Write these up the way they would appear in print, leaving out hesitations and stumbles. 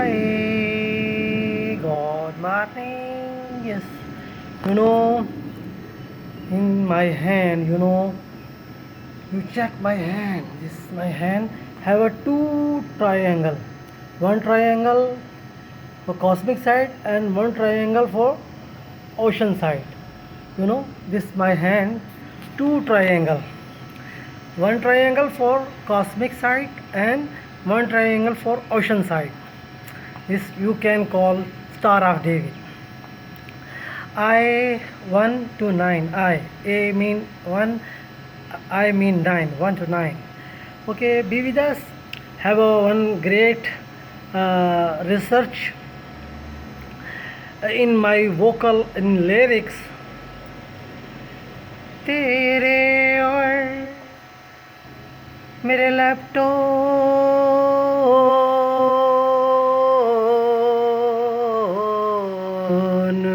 Hi, good morning. Yes, you know, in my hand, you check my hand. This my hand have a two triangle. One triangle for cosmic side and one triangle for ocean side. This my hand two triangle. One triangle for cosmic side and one triangle for ocean side. This you can call Star of David. I 1 to 9. A mean 1, I mean 9. 1 to 9. Okay, be with us. Have a one great research in my vocal in lyrics. तेरे और मेरे laptop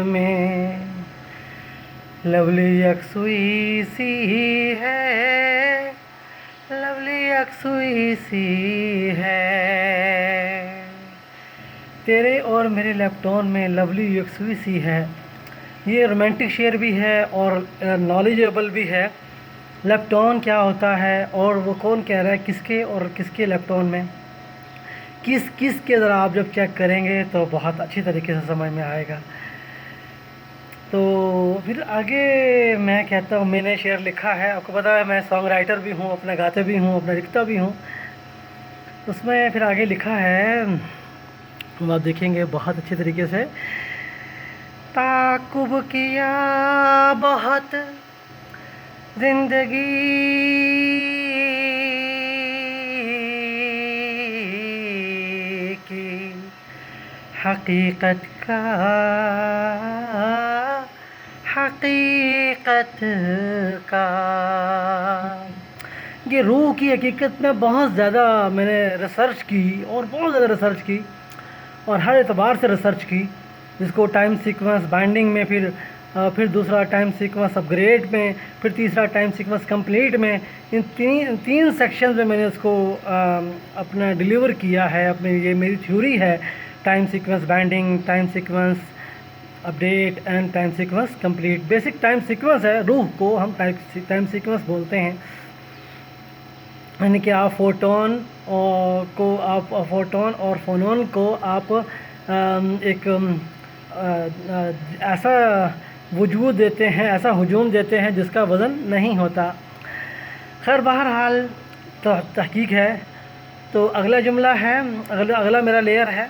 में lovely यकसुई सी है, lovely यकसुई सी है। तेरे और मेरे laptop में लवली यकसुई सी है। ये रोमांटिक शेर भी है और नॉलेजेबल भी है। लेप्टॉन क्या होता है और वो कौन कह रहा है, किसके और किसके लेप्टॉन में किस किस के ज़रा आप जब चेक करेंगे तो बहुत अच्छी तरीके से समझ में आएगा। तो फिर आगे मैं कहता हूँ, मैंने शेर लिखा है, आपको पता है मैं सॉन्ग राइटर भी हूँ, अपना गाते भी हूँ, अपना लिखता भी हूँ। उसमें फिर आगे लिखा है, आप देखेंगे बहुत अच्छी तरीके से। ताकुब किया बहुत जिंदगी की हकीकत का, हकीकत का। ये रूह की हकीकत में बहुत ज़्यादा मैंने रिसर्च की और बहुत ज़्यादा रिसर्च की और हर एतबार से रिसर्च की, जिसको टाइम सीक्वेंस बाइंडिंग में, फिर दूसरा टाइम सीक्वेंस अपग्रेड में, फिर तीसरा टाइम सीक्वेंस कंप्लीट में। इन तीन सेक्शन में मैंने उसको अपना डिलीवर किया है। अपने ये मेरी थ्योरी है, time sequence binding, time sequence update and time sequence complete. Basic time sequence है, रूह को हम टाइम सीक्वेंस बोलते हैं। यानी कि आप फोटोन और फोनोन को आप एक ऐसा वजूद देते हैं, ऐसा हुजूम देते हैं जिसका वज़न नहीं होता। खैर बहरहाल तो तहकीक है। तो अगला जुमला है, अगला मेरा लेयर है।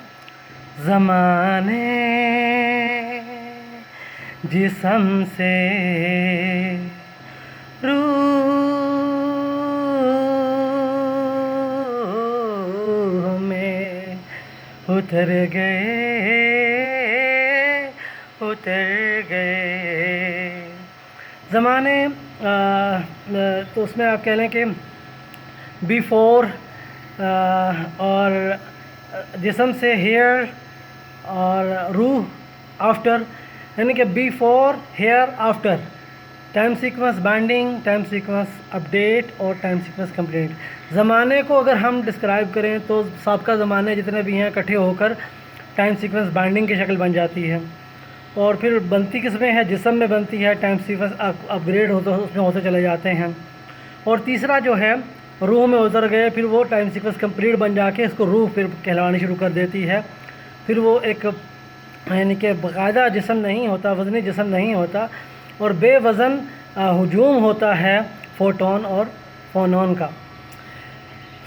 ज़माने जिस्म से रूह में उतर गए ज़माने। तो उसमें आप कह लें कि बिफोर और जिस्म से हेयर और रूह आफ्टर, यानी कि before, here, after. Time sequence binding, time sequence update और टाइम सीक्वेंस कंप्लीट। ज़माने को अगर हम डिस्क्राइब करें तो साबका ज़माने जितने भी हैं इकट्ठे होकर टाइम सीक्वेंस बाइंडिंग की शक्ल बन जाती है। और फिर बनती किसमें है, जिस्म में बनती है। टाइम सीक्वेंस अपग्रेड उसमें होते चले जाते हैं। और तीसरा जो है रूह में उतर गए, फिर वो टाइम सीक्वेंस कंप्लीट बन जाके इसको रूह फिर कहलानी शुरू कर देती है। फिर वो एक यानी कि बाकायदा जिस्म नहीं होता, वज़नी जिस्म नहीं होता और बेवज़न हुजूम होता है फोटोन और फोनोन का।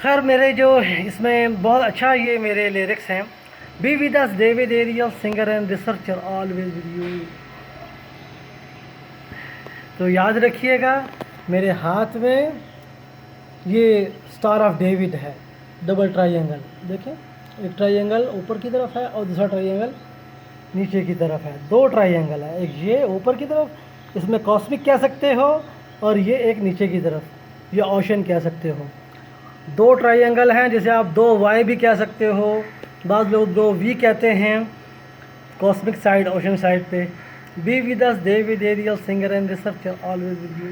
खैर मेरे जो इसमें बहुत अच्छा ये मेरे लिरिक्स हैं। Be with us, David Ariel, singer and researcher, always with you. तो याद रखिएगा, मेरे हाथ में ये स्टार ऑफ डेविड है, डबल ट्रायंगल। देखें, एक ट्रायंगल ऊपर की तरफ है और दूसरा ट्रायंगल नीचे की तरफ है। दो ट्रायंगल है, एक ये ऊपर की तरफ, इसमें कॉस्मिक कह सकते हो, और ये एक नीचे की तरफ, ये ओशन कह सकते हो। दो ट्रायंगल हैं, जैसे आप दो वाई भी कह सकते हो, बाज़ लोग दो वी कहते हैं कॉस्मिक साइड, ओशन साइड पे। Be with us, David Ariel, singer and researcher, always with you.